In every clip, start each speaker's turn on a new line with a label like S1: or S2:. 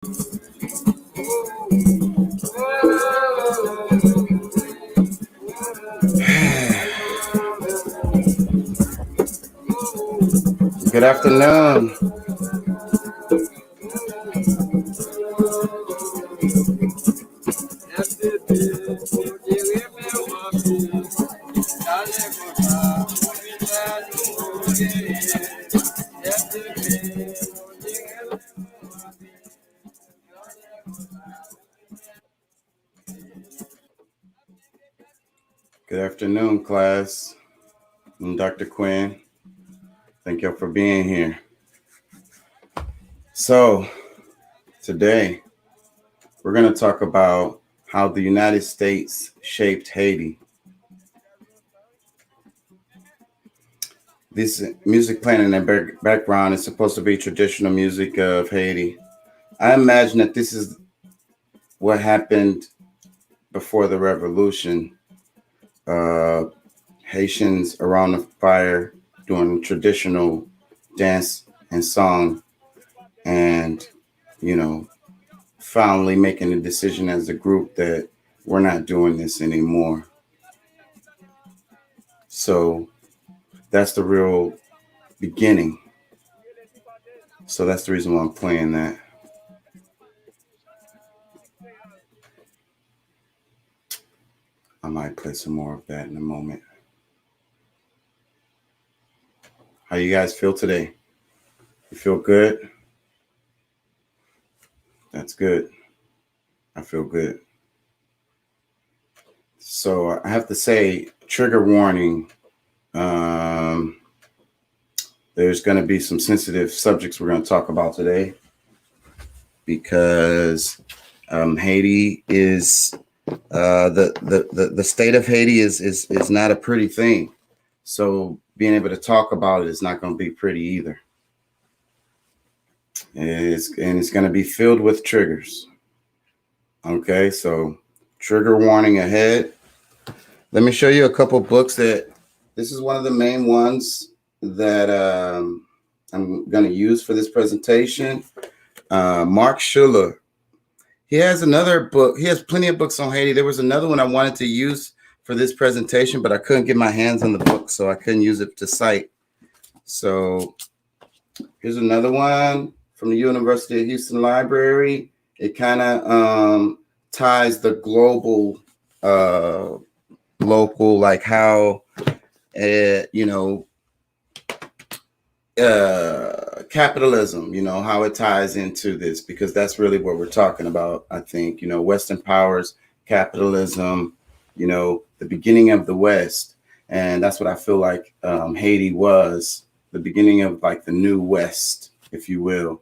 S1: Good afternoon. Good afternoon, class. I'm Dr. Quinn. Thank you for being here. So, today we're going to talk about how the United States shaped Haiti. This music playing in the background is supposed to be traditional music of Haiti. I imagine that this is what happened before the revolution. Haitians around the fire doing traditional dance and song, and finally making a decision as a group that we're not doing this anymore. So that's the real beginning. So that's the reason why I'm playing that. I might play some more of that in a moment. How you guys feel today? You feel good? That's good. I feel good. So I have to say, trigger warning. There's going to be some sensitive subjects we're going to talk about today because Haiti is the state of Haiti is not a pretty thing. So being able to talk about it is not going to be pretty either. It's going to be filled with triggers. Okay, so trigger warning ahead. Let me show you a couple books that this is one of the main ones that I'm going to use for this presentation. Mark Schuller. He has another book. He has plenty of books on Haiti. There was another one I wanted to use for this presentation, but I couldn't get my hands on the book, so I couldn't use it to cite. So here's another one from the University of Houston Library. It kind of ties the global, local, like how, capitalism, how it ties into this, because that's really what we're talking about. I think, Western powers, capitalism, the beginning of the West. And that's what I feel like Haiti was, the beginning of like the new West, if you will,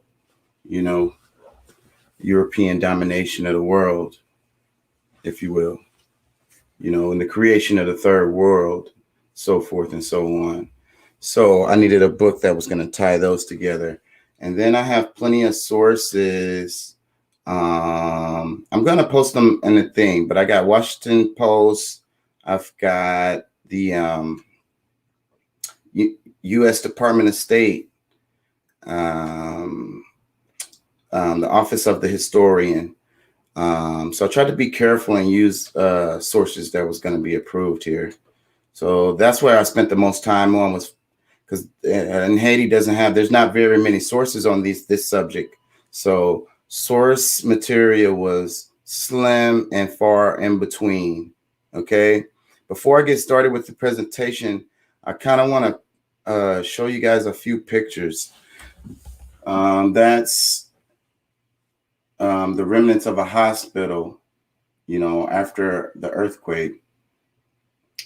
S1: European domination of the world, if you will, and the creation of the third world, so forth and so on. So I needed a book that was going to tie those together. And then I have plenty of sources. I'm going to post them in the thing, but I got Washington Post. I've got the U.S. Department of State, the Office of the Historian. So I tried to be careful and use sources that was going to be approved here. So that's where I spent the most time on, was because in Haiti there's not very many sources on this subject. So source material was slim and far in between. Okay. Before I get started with the presentation, I kind of want to show you guys a few pictures. That's the remnants of a hospital, after the earthquake,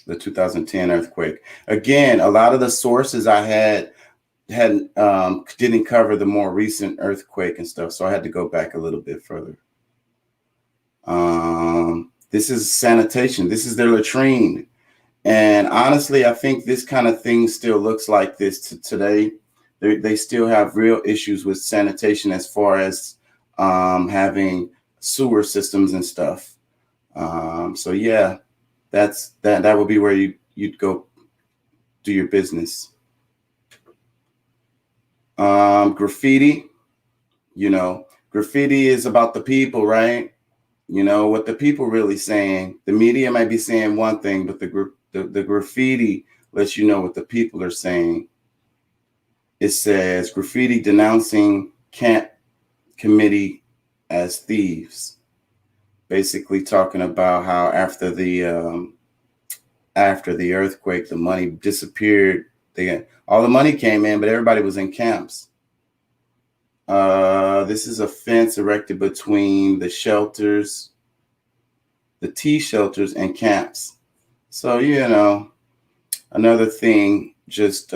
S1: the 2010 earthquake. Again, a lot of the sources I had didn't cover the more recent earthquake and stuff, so I had to go back a little bit further. This is sanitation. This is their latrine. And honestly, I think this kind of thing still looks like this today. They still have real issues with sanitation as far as having sewer systems and stuff. So yeah, that would be where you'd go do your business. Graffiti, Graffiti is about the people, right? You know what the people really saying. The media might be saying one thing, but the graffiti lets you know what the people are saying. It says graffiti denouncing camp committee as thieves, basically talking about how after the earthquake, the money disappeared. All the money came in, but everybody was in camps. This is a fence erected between the shelters, the T shelters, and camps. So, you know, another thing, just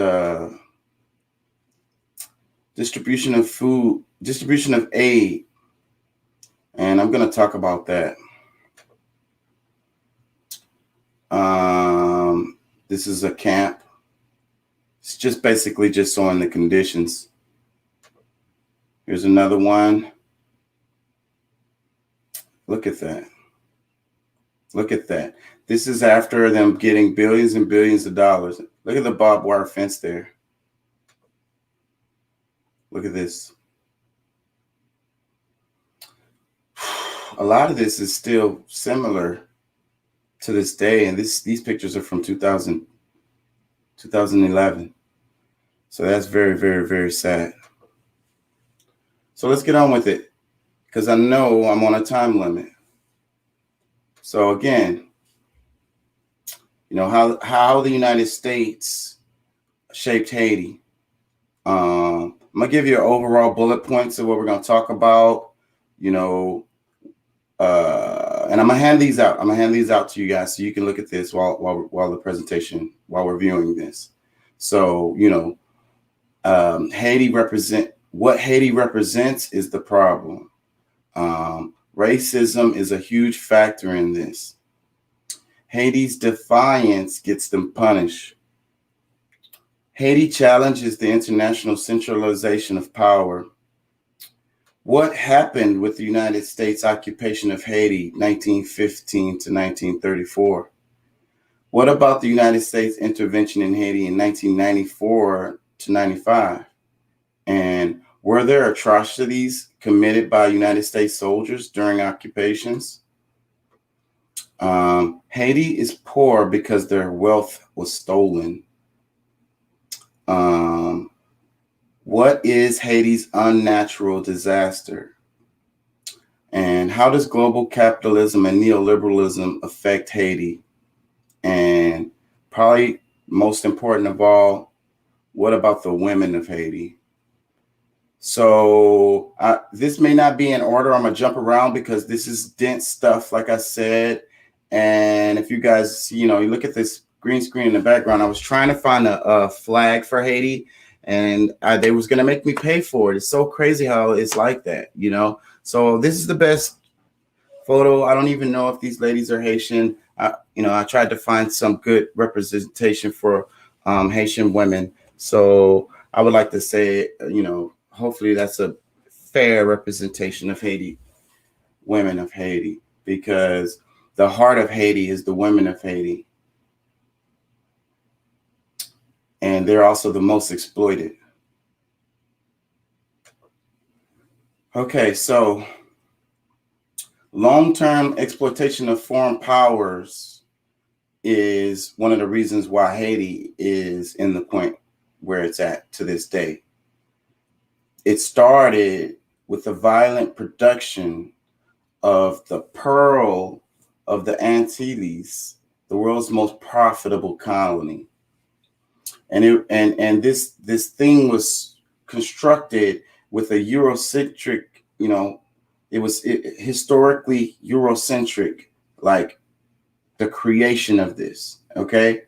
S1: distribution of food, distribution of aid. And I'm going to talk about that. This is a camp. It's just basically just showing the conditions. Here's another one. Look at that. Look at that. This is after them getting billions and billions of dollars. Look at the barbed wire fence there. Look at this. A lot of this is still similar to this day. And these pictures are from 2011. So that's very, very, very sad. So let's get on with it, because I know I'm on a time limit. So again, you know, how the United States shaped Haiti. I'm going to give you an overall bullet points of what we're going to talk about, you know, and I'm going to hand these out. I'm going to hand these out to you guys so you can look at this while the presentation, while we're viewing this. So, you know, what Haiti represents is the problem. Racism is a huge factor in this. Haiti's defiance gets them punished. Haiti challenges the international centralization of power. What happened with the United States occupation of Haiti, 1915 to 1934? What about the United States intervention in Haiti in 1994 to 95? And were there atrocities committed by United States soldiers during occupations? Haiti is poor because their wealth was stolen. What is Haiti's unnatural disaster? And how does global capitalism and neoliberalism affect Haiti? And probably most important of all, what about the women of Haiti? So this may not be in order. I'm going to jump around because this is dense stuff, like I said. And if you guys, you know, you look at this green screen in the background, I was trying to find a flag for Haiti, and they was going to make me pay for it. It's so crazy how it's like that, you know. So this is the best photo. I don't even know if these ladies are Haitian. You know, I tried to find some good representation for Haitian women. So I would like to say, you know, hopefully that's a fair representation of Haiti, women of Haiti, because the heart of Haiti is the women of Haiti. And they're also the most exploited. Okay, so long-term exploitation of foreign powers is one of the reasons why Haiti is in the point where it's at to this day. It started with the violent production of the pearl of the Antilles, the world's most profitable colony. And this thing was constructed with a Eurocentric, you know, it was historically Eurocentric, like the creation of this. Okay.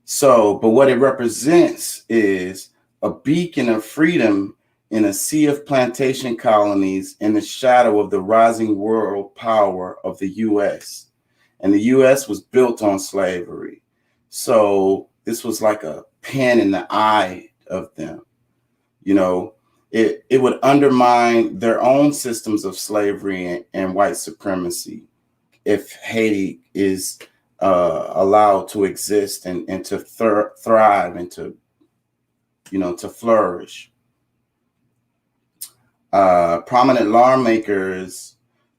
S1: So, but what it represents is a beacon of freedom in a sea of plantation colonies in the shadow of the rising world power of the U.S. And the U.S. was built on slavery. So this was like a pin in the eye of them. You know, it would undermine their own systems of slavery and white supremacy if Haiti is allowed to exist and to thrive and to, you know, to flourish. Prominent lawmakers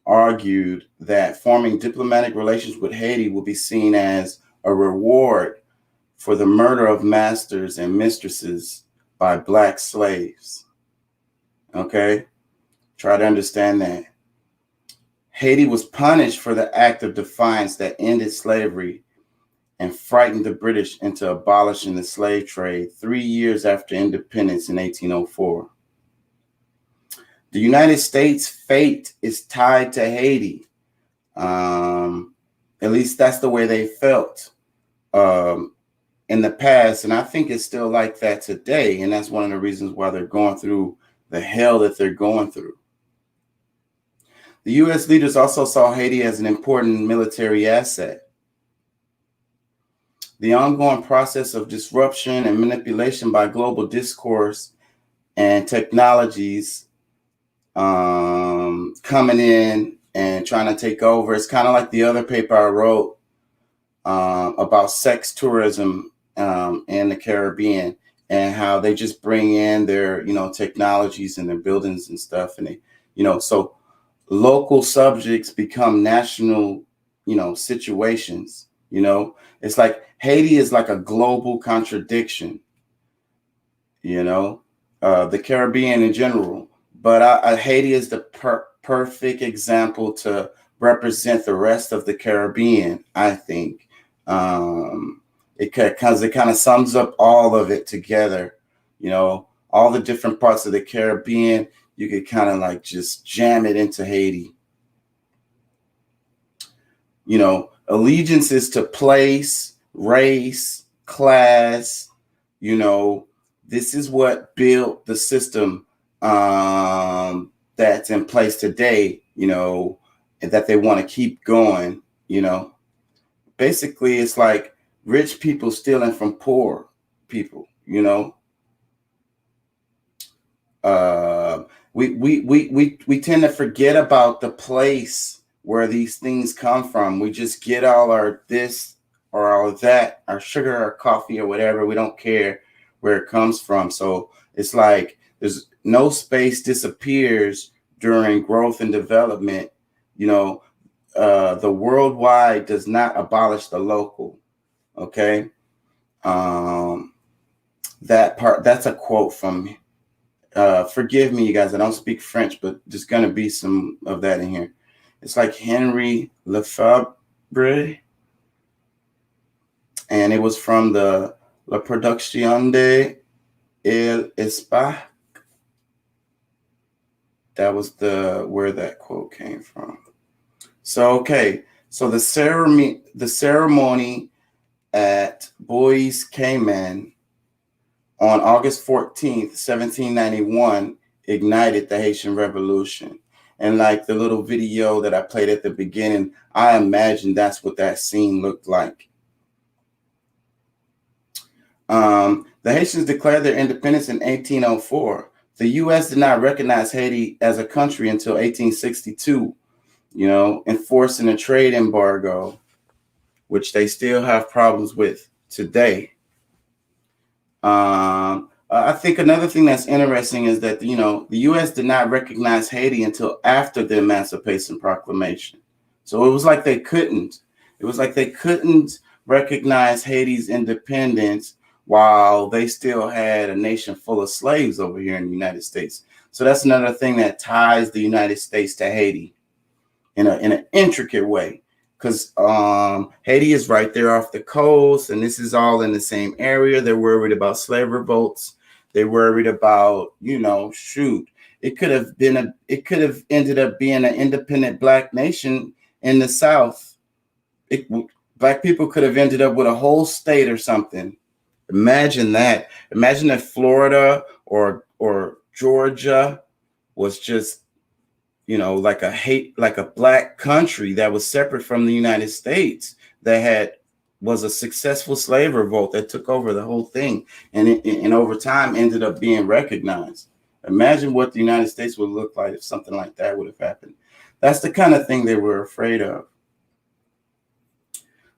S1: argued that forming diplomatic relations with Haiti will be seen as a reward for the murder of masters and mistresses by Black slaves. Okay? Try to understand that. Haiti was punished for the act of defiance that ended slavery and frightened the British into abolishing the slave trade 3 years after independence in 1804. The United States' fate is tied to Haiti. At least that's the way they felt in the past. And I think it's still like that today. And that's one of the reasons why they're going through the hell that they're going through. The U.S. leaders also saw Haiti as an important military asset. The ongoing process of disruption and manipulation by global discourse and technologies coming in and trying to take over. It's kind of like the other paper I wrote about sex tourism in the Caribbean and how they just bring in their, technologies and their buildings and stuff. And they, so local subjects become national, situations, it's like Haiti is like a global contradiction, the Caribbean in general. But Haiti is the perfect example to represent the rest of the Caribbean, I think. It kind of sums up all of it together, all the different parts of the Caribbean. You could kind of like just jam it into Haiti. Allegiances to place, race, class, this is what built the system that's in place today, that they want to keep going, Basically, it's like rich people stealing from poor people, We tend to forget about the place where these things come from. We just get all our this or all that, our sugar, our coffee, or whatever. We don't care where it comes from. So it's like there's no space disappears during growth and development. The worldwide does not abolish the local. Okay. That part, that's a quote from forgive me, you guys, I don't speak French, but there's going to be some of that in here. It's like Henry Lefebvre, and it was from the La Producción de El Espace. That was where that quote came from. So, okay. So the ceremony at Bois Cayman on August 14th, 1791, ignited the Haitian Revolution. And like the little video that I played at the beginning, I imagine that's what that scene looked like. The Haitians declared their independence in 1804. The U.S. did not recognize Haiti as a country until 1862, enforcing a trade embargo, which they still have problems with today. I think another thing that's interesting is that, the U.S. did not recognize Haiti until after the Emancipation Proclamation. So it was like they couldn't. It was like they couldn't recognize Haiti's independence while they still had a nation full of slaves over here in the United States. So that's another thing that ties the United States to Haiti in an intricate way. Because Haiti is right there off the coast, and this is all in the same area. They're worried about slave revolts. They're worried about, it could have ended up being an independent Black nation in the South. Black people could have ended up with a whole state or something. Imagine that. Imagine if Florida or Georgia was just, like a Black country that was separate from the United States, that was a successful slave revolt that took over the whole thing, and over time ended up being recognized. Imagine what the United States would look like if something like that would have happened. That's the kind of thing they were afraid of.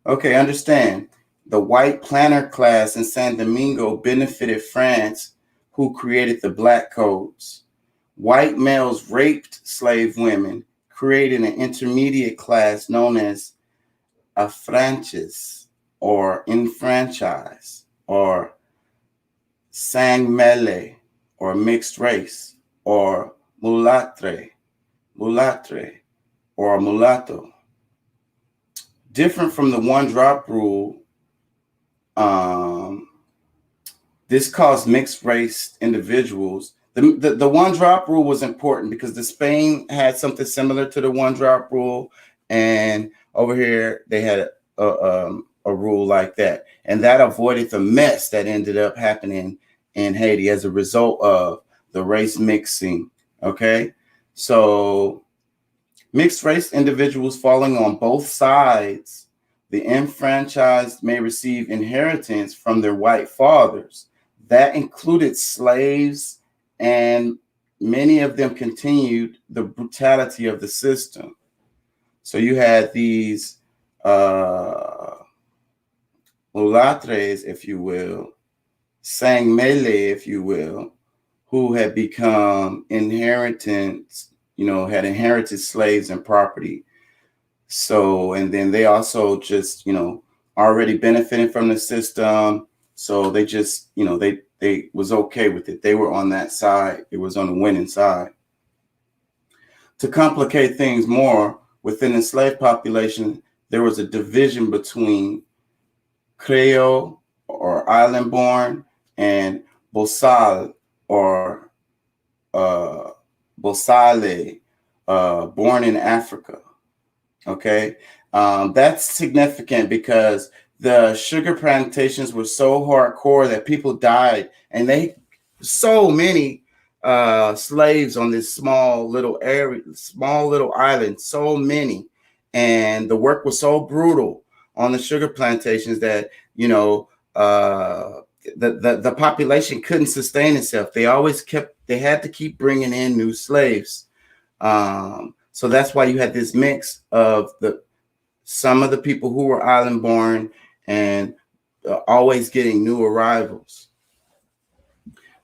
S1: Okay, understand. The white planter class in Saint Domingo benefited France, who created the Black codes. white males raped slave women, creating an intermediate class known as affranchis or enfranchise or sangmele or mixed race or mulatre or mulatto. Different from the one drop rule, this caused mixed race individuals. The one drop rule was important because the Spain had something similar to the one drop rule, and over here they had a rule like that, and that avoided the mess that ended up happening in Haiti as a result of the race mixing. Okay, so mixed race individuals falling on both sides, the enfranchised may receive inheritance from their white fathers. That included slaves, and many of them continued the brutality of the system. So you had these mulatres, if you will, sangmele, if you will, who had become inheritance, had inherited slaves and property. So, and then they also just, already benefiting from the system. So they just, they was okay with it. They were on that side. It was on the winning side. To complicate things more, within the slave population, there was a division between Creole or island-born and Bosal or Bosale, born in Africa. Okay, that's significant because the sugar plantations were so hardcore that people died, and so many slaves on this small little island, so many, and the work was so brutal on the sugar plantations that the population couldn't sustain itself. They had to keep bringing in new slaves. So that's why you had this mix of some of the people who were island born and always getting new arrivals.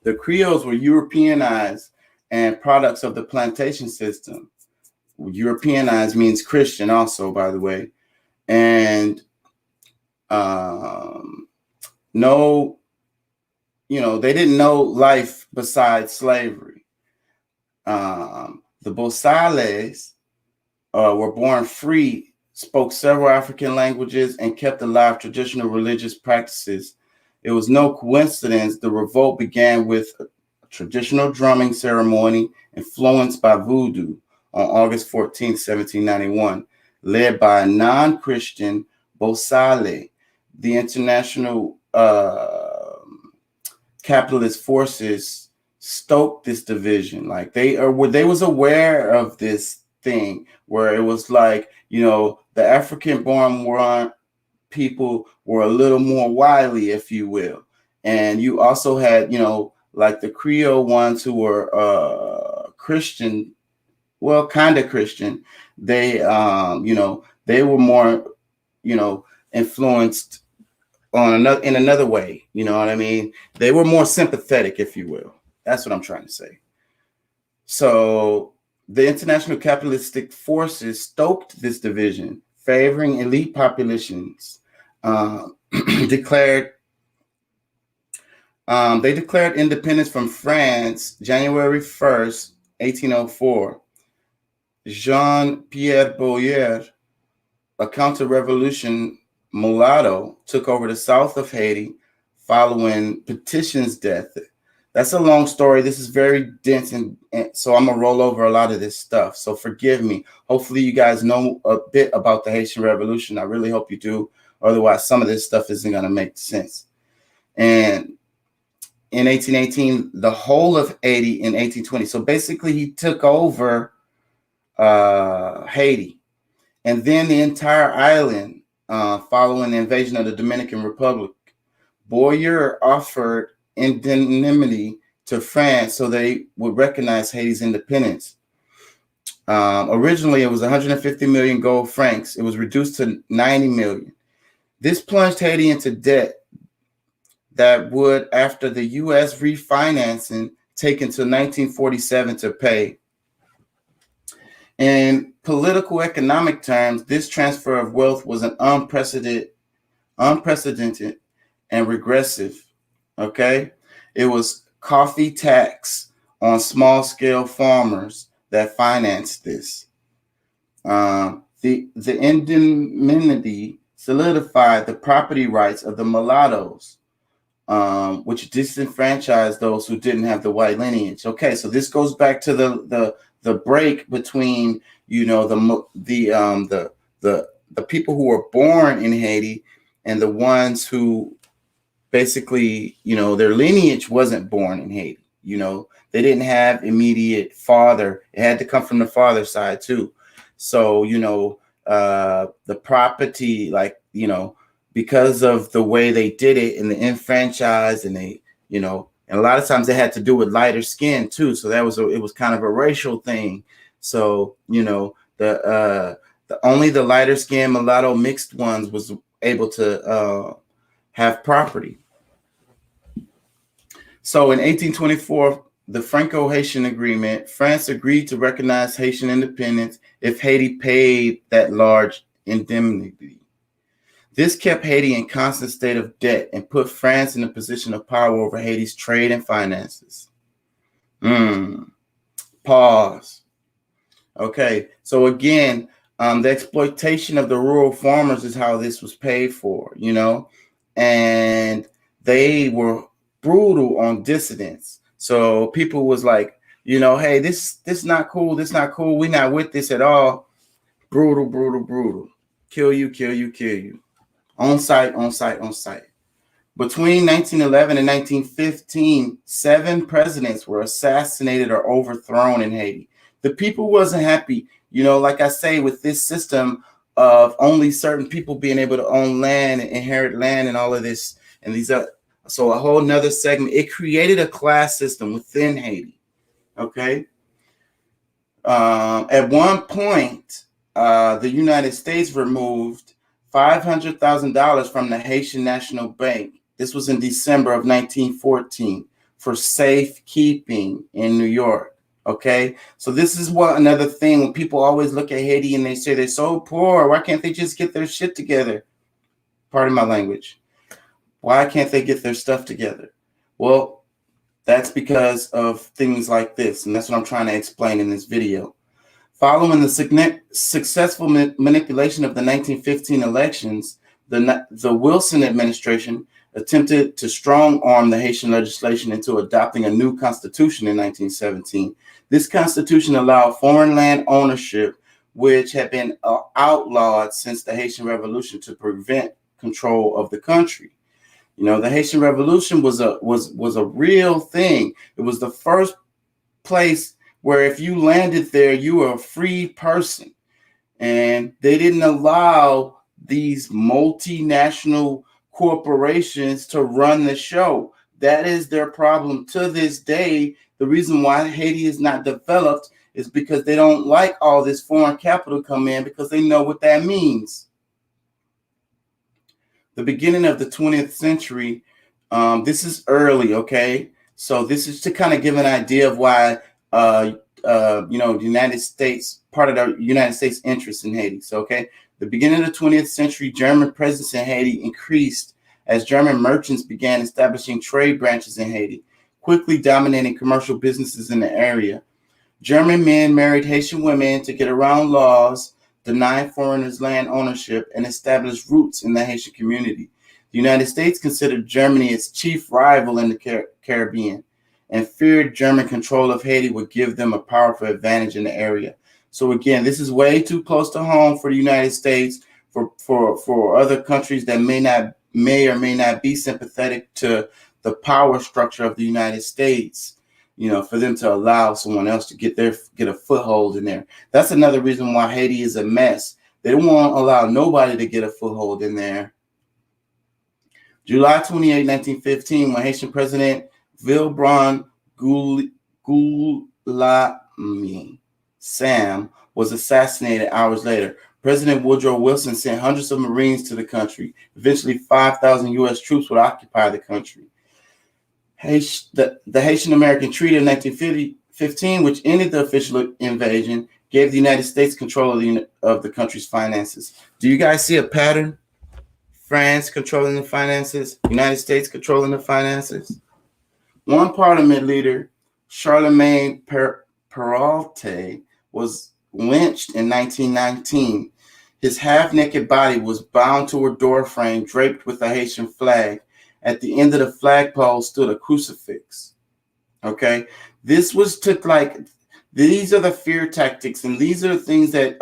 S1: The Creoles were Europeanized and products of the plantation system. Europeanized means Christian also, by the way. And they didn't know life besides slavery. The Bosales were born free, spoke several African languages, and kept alive traditional religious practices. It was no coincidence the revolt began with a traditional drumming ceremony influenced by voodoo on August 14, 1791, led by a non-Christian Bosale. The international capitalist forces stoked this division. Like they was aware of this thing where it was like, the African-born people were a little more wily, if you will. And you also had, like the Creole ones who were Christian, well, kind of Christian. They, they were more, influenced in another way. You know what I mean? They were more sympathetic, if you will. That's what I'm trying to say. So the international capitalistic forces stoked this division, favoring elite populations. They declared independence from France January 1st, 1804. Jean-Pierre Boyer, a counter-revolution mulatto, took over the south of Haiti following Petition's death. That's a long story. This is very dense, and so I'm going to roll over a lot of this stuff. So forgive me. Hopefully you guys know a bit about the Haitian Revolution. I really hope you do. Otherwise, some of this stuff isn't going to make sense. And in 1818, the whole of Haiti in 1820. So basically, he took over Haiti. And then the entire island following the invasion of the Dominican Republic. Boyer offered indemnity to France so they would recognize Haiti's independence. Originally, it was 150 million gold francs. It was reduced to 90 million. This plunged Haiti into debt that would, after the U.S. refinancing, taken to 1947 to pay. In political economic terms, this transfer of wealth was an unprecedented and regressive. Okay, it was coffee tax on small scale farmers that financed this. The indemnity solidified the property rights of the mulattoes, which disenfranchised those who didn't have the white lineage. Okay, so this goes back to the break between, you know, the people who were born in Haiti and the ones who basically, you know, their lineage wasn't born in Haiti. You know, they didn't have immediate father. It had to come from the father side too. So, you know, the property, like, you know, because of the way they did it and the enfranchised, and they, you know, and a lot of times they had to do with lighter skin too. So it was kind of a racial thing. So, you know, the only the lighter skin mulatto mixed ones was able to have property. So in 1824, the Franco-Haitian Agreement, France agreed to recognize Haitian independence if Haiti paid that large indemnity. This kept Haiti in constant state of debt and put France in a position of power over Haiti's trade and finances. Pause. Okay, so again, the exploitation of the rural farmers is how this was paid for, you know, and they were brutal on dissidents. So people was like, you know, hey, this not cool. This not cool. We're not with this at all. Brutal, brutal, brutal. Kill you, kill you, kill you. On site, on site, on site. Between 1911 and 1915, 7 presidents were assassinated or overthrown in Haiti. The people wasn't happy, you know, like I say, with this system of only certain people being able to own land and inherit land and all of this. And these are, so a whole nother segment. It created a class system within Haiti. Okay. At one point, the United States removed $500,000 from the Haitian National Bank. This was in December of 1914 for safekeeping in New York. Okay, so this is what another thing when people always look at Haiti and they say they're so poor. Why can't they just get their shit together? Pardon my language. Why can't they get their stuff together? Well, that's because of things like this, and that's what I'm trying to explain in this video. Following the successful manipulation of the 1915 elections, the Wilson administration attempted to strong-arm the Haitian legislation into adopting a new constitution in 1917. This constitution allowed foreign land ownership, which had been outlawed since the Haitian Revolution, to prevent control of the country. You know, the Haitian Revolution was a real thing. It was the first place where if you landed there, you were a free person. And they didn't allow these multinational corporations to run the show. That is their problem to this day. The reason why Haiti is not developed is because they don't like all this foreign capital come in, because they know what that means. The beginning of the 20th century, this is early, okay? So this is to kind of give an idea of why, you know, the United States, part of the United States interest in Haiti. So, okay, the beginning of the 20th century, German presence in Haiti increased as German merchants began establishing trade branches in Haiti, quickly dominating commercial businesses in the area. German men married Haitian women to get around laws, deny foreigners land ownership, and establish roots in the Haitian community. The United States considered Germany its chief rival in the Caribbean and feared German control of Haiti would give them a powerful advantage in the area. So again, this is way too close to home for the United States, for other countries that may or may not be sympathetic to the power structure of the United States, you know, for them to allow someone else to get a foothold in there. That's another reason why Haiti is a mess. They don't want to allow nobody to get a foothold in there. July 28, 1915, when Haitian President Wilbraham Goulami Sam was assassinated hours later, President Woodrow Wilson sent hundreds of Marines to the country. Eventually, 5,000 U.S. troops would occupy the country. The Haitian American Treaty of 1915, which ended the official invasion, gave the United States control of the country's finances. Do you guys see a pattern? France controlling the finances, United States controlling the finances. One parliament leader, Charlemagne Perrault, was lynched in 1919. His half-naked body was bound to a door frame draped with a Haitian flag. At the end of the flagpole stood a crucifix. Okay, this was these are the fear tactics, and these are the things that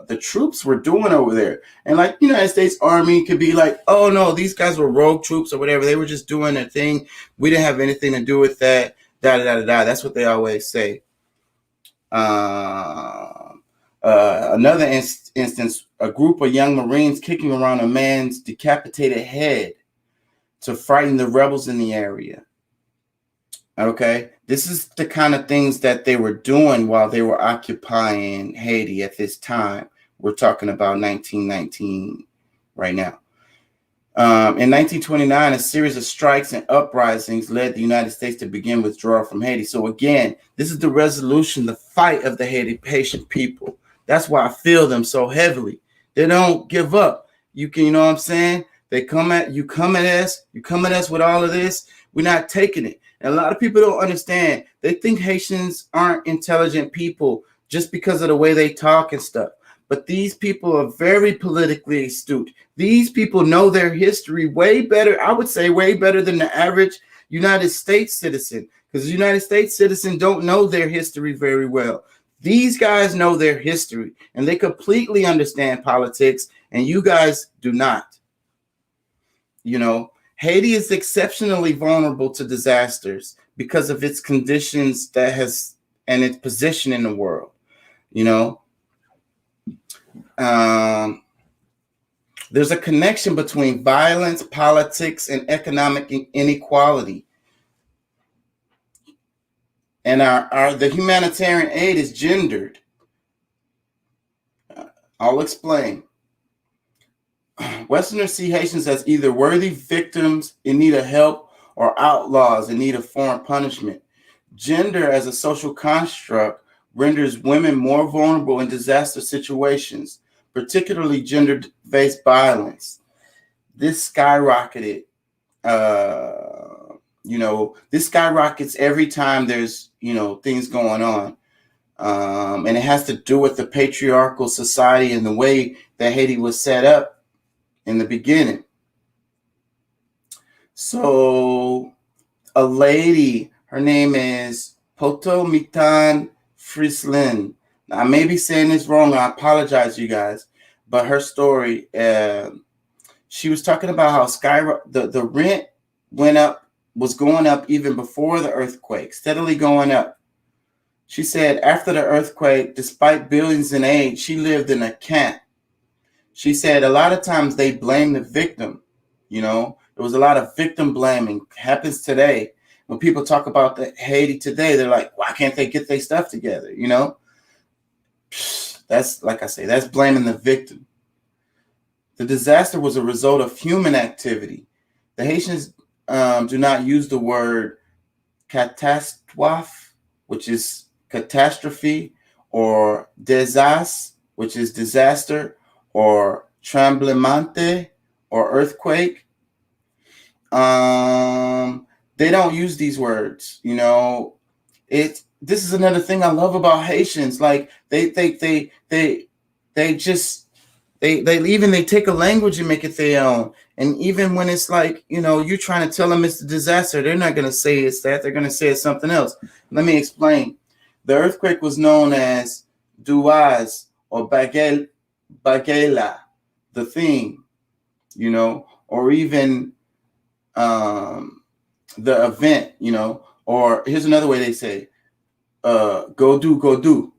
S1: the troops were doing over there. And like United States Army could be like, oh no, these guys were rogue troops or whatever. They were just doing their thing. We didn't have anything to do with that. Da da da da. That's what they always say. Another instance, a group of young Marines kicking around a man's decapitated head to frighten the rebels in the area. Okay, this is the kind of things that they were doing while they were occupying Haiti at this time. We're talking about 1919 right now. In 1929, a series of strikes and uprisings led the United States to begin withdrawal from Haiti. So again, this is the resolution, the fight of the Haitian people. That's why I feel them so heavily. They don't give up. You know what I'm saying? They come at us with all of this. We're not taking it. And a lot of people don't understand. They think Haitians aren't intelligent people just because of the way they talk and stuff. But these people are very politically astute. These people know their history way better, I would say way better than the average United States citizen, because the United States citizen don't know their history very well. These guys know their history, and they completely understand politics, and you guys do not. You know, Haiti is exceptionally vulnerable to disasters because of its conditions and its position in the world. You know, there's a connection between violence, politics, and economic inequality. And the humanitarian aid is gendered. I'll explain. Westerners see Haitians as either worthy victims in need of help or outlaws in need of foreign punishment. Gender as a social construct renders women more vulnerable in disaster situations, particularly gender-based violence. This skyrocketed. This skyrockets every time there's, things going on. And it has to do with the patriarchal society and the way that Haiti was set up in the beginning. So a lady, her name is Potomitan Frislin. Now, I may be saying this wrong. I apologize, you guys. But her story, she was talking about how the rent was going up even before the earthquake, steadily going up. She said after the earthquake, despite billions in aid, she lived in a camp. She said a lot of times they blame the victim. There was a lot of victim blaming. Happens today. When people talk about Haiti today, they're like, why can't they get their stuff together? That's, like I say, that's blaming the victim. The disaster was a result of human activity. The Haitians do not use the word catastrophe, which is catastrophe, or désastre, which is disaster, or tremblement, or earthquake. They don't use these words. This is another thing I love about Haitians. Like they take a language and make it their own. And even when it's like, you're trying to tell them it's a disaster, they're not going to say it's that. They're going to say it's something else. Let me explain. The earthquake was known as Duaz or Bagela, the thing, or even the event, or here's another way they say, go do,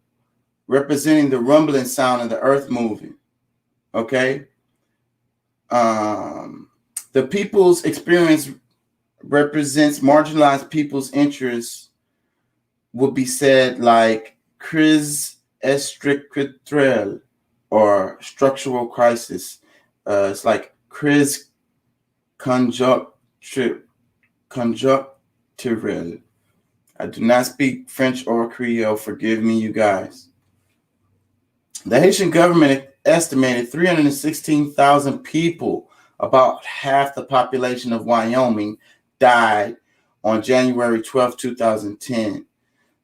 S1: representing the rumbling sound of the earth moving. Okay. The people's experience represents marginalized people's interests, would be said like crise structurelle or structural crisis. It's like crise conjuncturelle conjoncturel. I do not speak French or Creole. Forgive me, you guys. The Haitian government estimated 316,000 people, about half the population of Wyoming, died on January 12, 2010.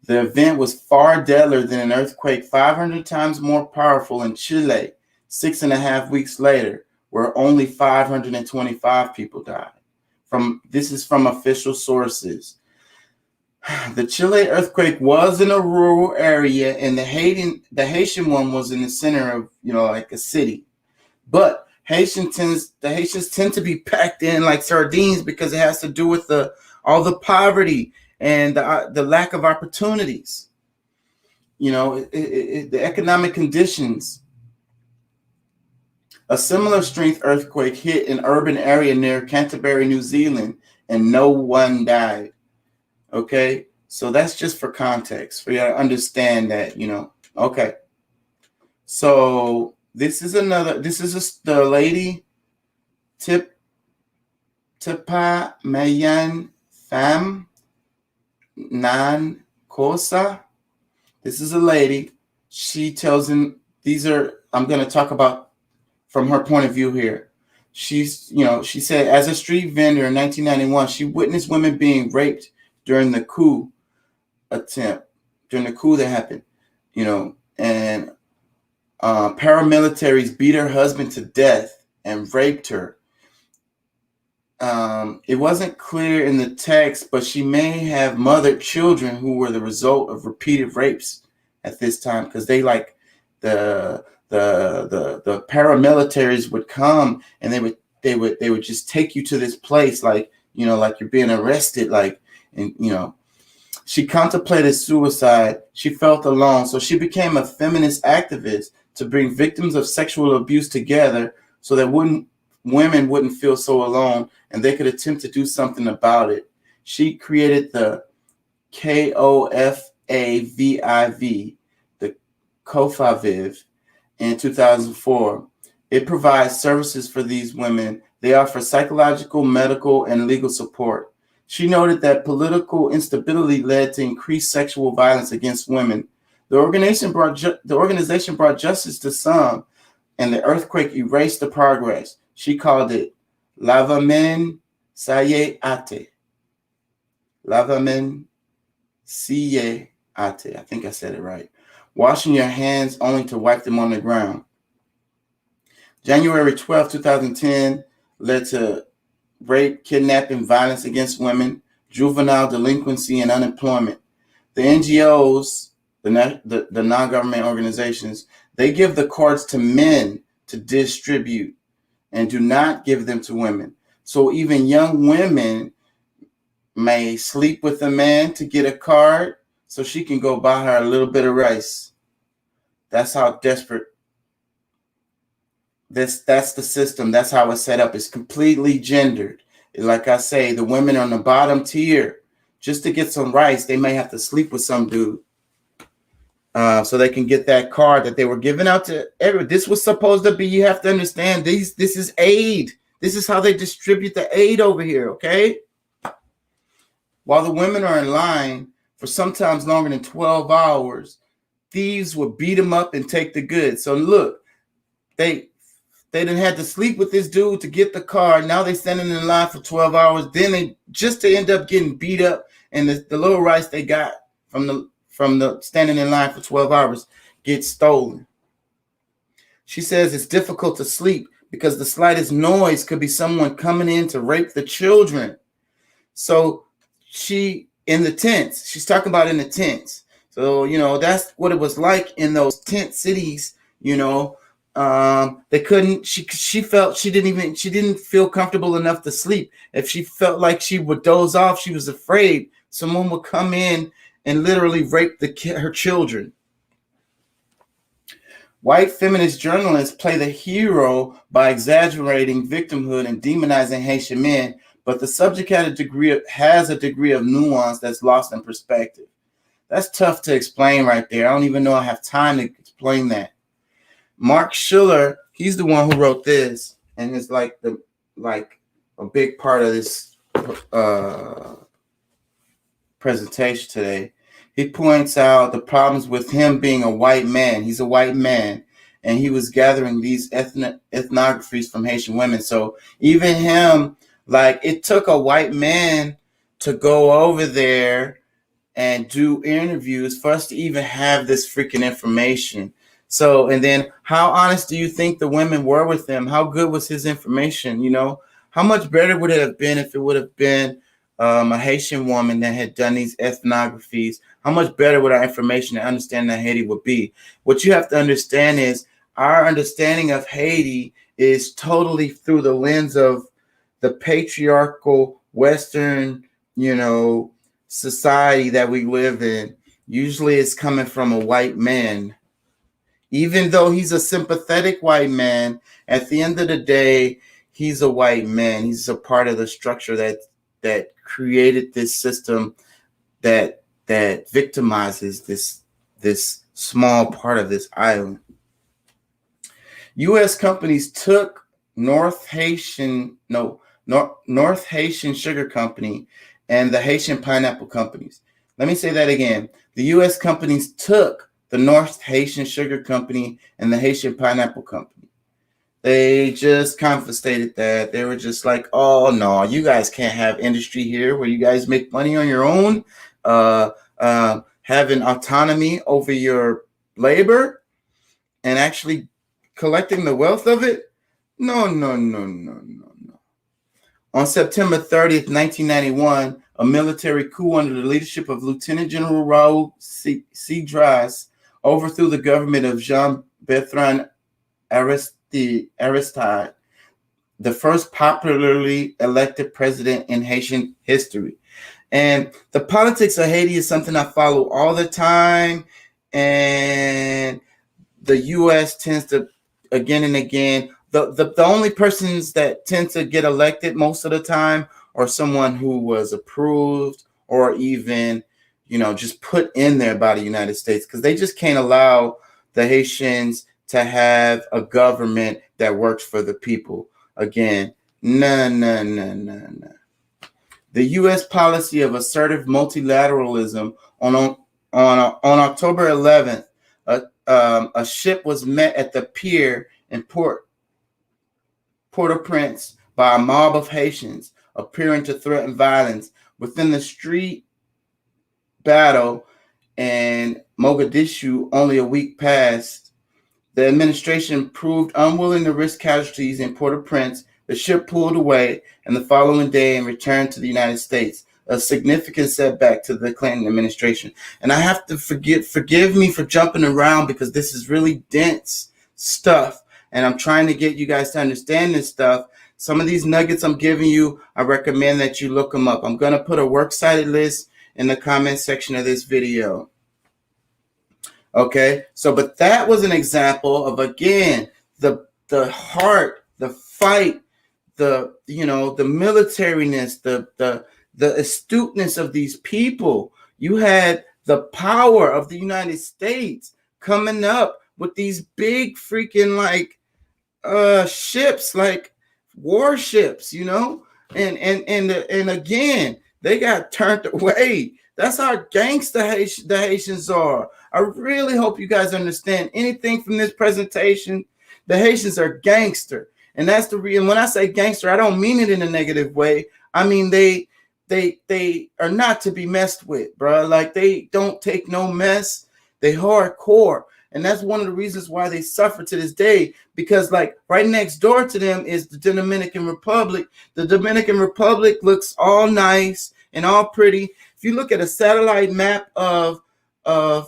S1: The event was far deadlier than an earthquake 500 times more powerful in Chile 6.5 weeks later, where only 525 people died. This is from official sources. The Chile earthquake was in a rural area, and the Haitian one was in the center of, like a city. But the Haitians tend to be packed in like sardines because it has to do with all the poverty and the lack of opportunities. The economic conditions. A similar strength earthquake hit an urban area near Canterbury, New Zealand, and no one died. Okay, so that's just for context, for you to understand that, Okay, so this is the lady Tipa Mayan Fam Nan Kosa. This is a lady. She tells him I'm going to talk about from her point of view here. She said, as a street vendor in 1991, she witnessed women being raped during the coup that happened, and paramilitaries beat her husband to death and raped her. It wasn't clear in the text, but she may have mothered children who were the result of repeated rapes at this time, because they the paramilitaries would come and they would just take you to this place like you're being arrested, and she contemplated suicide. She felt alone, so she became a feminist activist to bring victims of sexual abuse together so that women wouldn't feel so alone and they could attempt to do something about it. She created the KOFAVIV, the COFAVIV, in 2004. It provides services for these women. They offer psychological, medical, and legal support. She noted that political instability led to increased sexual violence against women. The organization brought justice to some, and the earthquake erased the progress. She called it Lavamen Sayate. Lavamen Sayate. I think I said it right. Washing your hands only to wipe them on the ground. January 12, 2010 led to rape, kidnapping, violence against women, juvenile delinquency, and unemployment. The NGOs, the non-government organizations, they give the cards to men to distribute and do not give them to women. So even young women may sleep with a man to get a card so she can go buy her a little bit of rice. That's how desperate. That's the system. That's how it's set up. It's completely gendered. Like I say, the women on the bottom tier, just to get some rice, they may have to sleep with some dude so they can get that card that they were giving out to everyone. This was supposed to be, you have to understand, this is aid. This is how they distribute the aid over here, okay? While the women are in line for sometimes longer than 12 hours, thieves would beat them up and take the goods. So look, they didn't have to sleep with this dude to get the card. Now they standing in line for 12 hours. Then they just to end up getting beat up, and the little rice they got from the standing in line for 12 hours gets stolen. She says it's difficult to sleep because the slightest noise could be someone coming in to rape the children. So she's talking about in the tents. So, that's what it was like in those tent cities, they couldn't, she felt she didn't feel comfortable enough to sleep. If she felt like she would doze off, she was afraid someone would come in and literally rape her children. White feminist journalists play the hero by exaggerating victimhood and demonizing Haitian men, but the subject has a degree of nuance that's lost in perspective. That's tough to explain right there. I don't even know I have time to explain that. Mark Schuller, he's the one who wrote this, and it's like a big part of this presentation today. He points out the problems with him being a white man. He's a white man, and he was gathering these ethnographies from Haitian women. So even him, like, it took a white man to go over there and do interviews for us to even have this freaking information. So, and then how honest do you think the women were with him? How good was his information? You know, how much better would it have been if it would have been a Haitian woman that had done these ethnographies? How much better would our information and understanding of Haiti would be? What you have to understand is our understanding of Haiti is totally through the lens of the patriarchal Western, society that we live in. Usually it's coming from a white man. Even though he's a sympathetic white man, at the end of the day, he's a white man. He's a part of the structure that created this system that victimizes this small part of this island. U.S. companies took North Haitian Sugar Company and the Haitian Pineapple Companies. Let me say that again. The U.S. companies took the North Haitian Sugar Company and the Haitian Pineapple Company. They just confiscated that. They were just like, oh, no, you guys can't have industry here where you guys make money on your own, having autonomy over your labor and actually collecting the wealth of it. No. On September 30th, 1991, a military coup under the leadership of Lieutenant General Raoul Cedras overthrew the government of Jean-Bertrand Aristide, the first popularly elected president in Haitian history. And the politics of Haiti is something I follow all the time. And the U.S. tends to, again and again, the only persons that tend to get elected most of the time are someone who was approved or even, just put in there by the United States, because they just can't allow the Haitians to have a government that works for the people. Again, no. The U.S. policy of assertive multilateralism on October 11th, a ship was met at the pier in Port-au-Prince by a mob of Haitians appearing to threaten violence. Within the street battle in Mogadishu only a week passed, the administration proved unwilling to risk casualties in Port-au-Prince. The ship pulled away, and the following day and returned to the United States, a significant setback to the Clinton administration. And I have to forgive me for jumping around, because this is really dense stuff, and I'm trying to get you guys to understand this stuff. Some of these nuggets I'm giving you, I recommend that you look them up. I'm going to put a works cited list in the comment section of this video. Okay, so but that was an example of, again, the heart, the fight, the militariness, the astuteness of these people. You had the power of the United States coming up with these big freaking ships, like warships, and again, they got turned away. That's how gangster the Haitians are. I really hope you guys understand anything from this presentation. The Haitians are gangster. And that's the reason when I say gangster, I don't mean it in a negative way. I mean, they are not to be messed with, bro. Like, they don't take no mess. They hardcore. And that's one of the reasons why they suffer to this day, because like right next door to them is the Dominican Republic. The Dominican Republic looks all nice and all pretty. If you look at a satellite map of the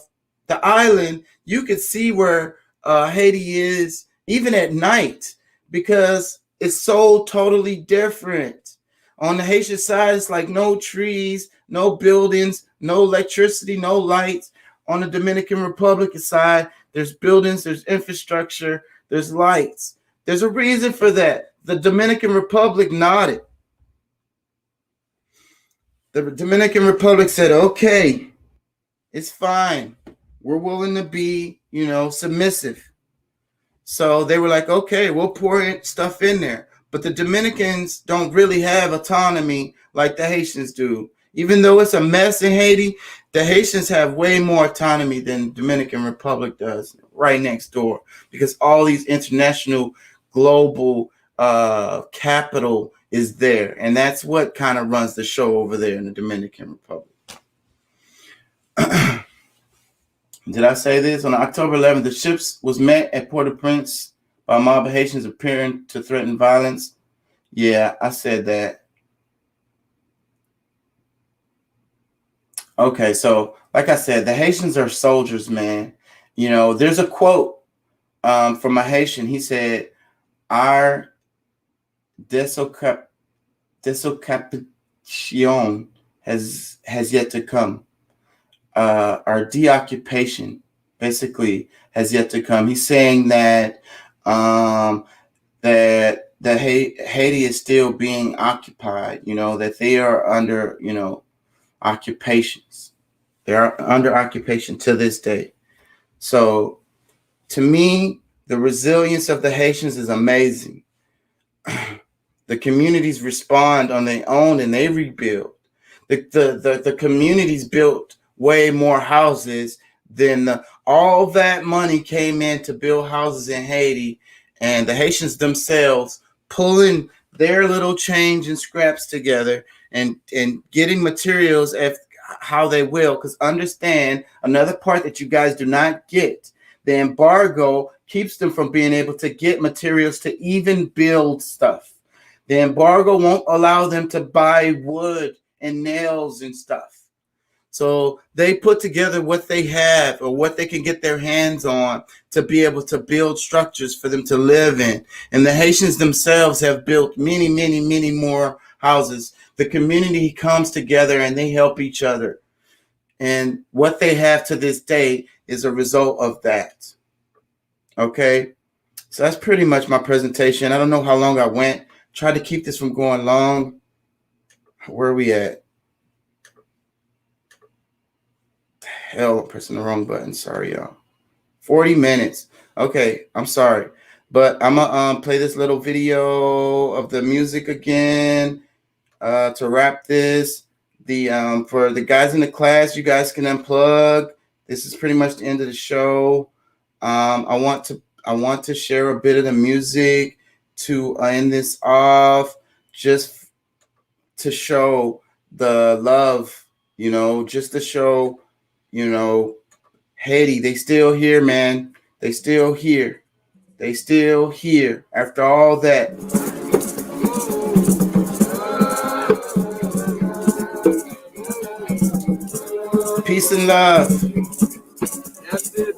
S1: island, you can see where Haiti is even at night, because it's so totally different. On the Haitian side, it's like no trees, no buildings, no electricity, no lights. On the Dominican Republic side, there's buildings, there's infrastructure, there's lights. There's a reason for that. The Dominican Republic nodded. The Dominican Republic said, okay, it's fine. We're willing to be, submissive. So they were like, okay, we'll pour stuff in there. But the Dominicans don't really have autonomy like the Haitians do. Even though it's a mess in Haiti, the Haitians have way more autonomy than the Dominican Republic does, right next door, because all these international global capital is there. And that's what kind of runs the show over there in the Dominican Republic. Did I say this? On October 11th, the ships was met at Port-au-Prince by a mob of Haitians appearing to threaten violence. Yeah, I said that. Okay, so like I said, the Haitians are soldiers, man. You know, there's a quote from a Haitian. He said, "Our desoccupation has yet to come. Our deoccupation basically has yet to come." He's saying that that Haiti is still being occupied. You know, that they are under, you know, occupations. They are under occupation to this day. So to me, the resilience of the Haitians is amazing. The communities respond on their own and they rebuild. The communities built way more houses than all that money came in to build houses in Haiti, and the Haitians themselves pulling their little change and scraps together and getting materials how they will. Because understand another part that you guys do not get: the embargo keeps them from being able to get materials to even build stuff. The embargo won't allow them to buy wood and nails and stuff. So they put together what they have or what they can get their hands on to be able to build structures for them to live in. And the Haitians themselves have built many, many, many more houses. The community comes together and they help each other. And what they have to this day is a result of that. Okay, so that's pretty much my presentation. I don't know how long I went. Tried to keep this from going long. Where are we at? Hell, I'm pressing the wrong button. Sorry, y'all. 40 minutes. Okay, I'm sorry. But I'm going to play this little video of the music again to wrap this. For the guys in the class, you guys can unplug. This is pretty much the end of the show. I want to share a bit of the music to end this off, just to show the love, you know, just to show, you know, Haiti, they still here, man. They still here. They still here after all that. Peace and love.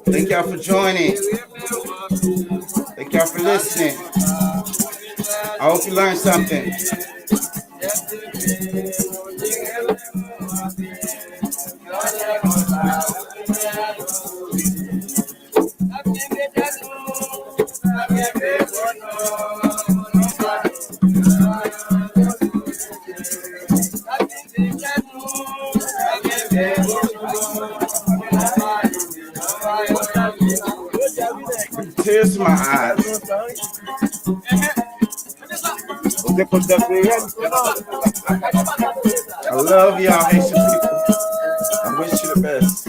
S1: Thank y'all for joining. Thank y'all for listening. I hope you learned something. Tears in my eyes. I love y'all Haitian people. I wish you the best.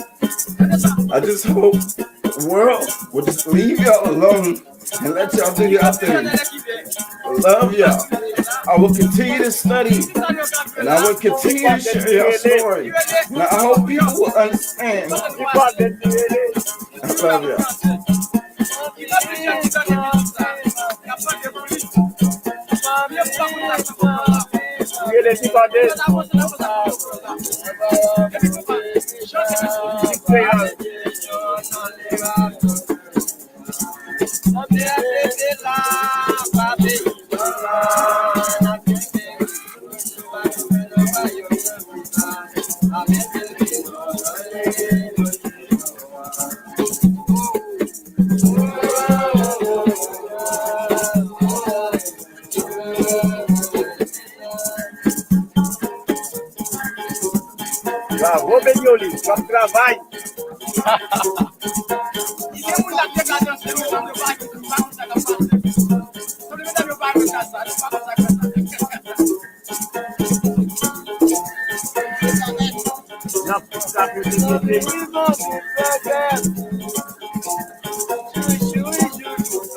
S1: I just hope the world will just leave y'all alone and let y'all do your thing. I love y'all. I will continue to study and I will continue to share your story. And I hope people will understand. I love y'all.
S2: Vou bem ali, vamos gravar. E Haitian.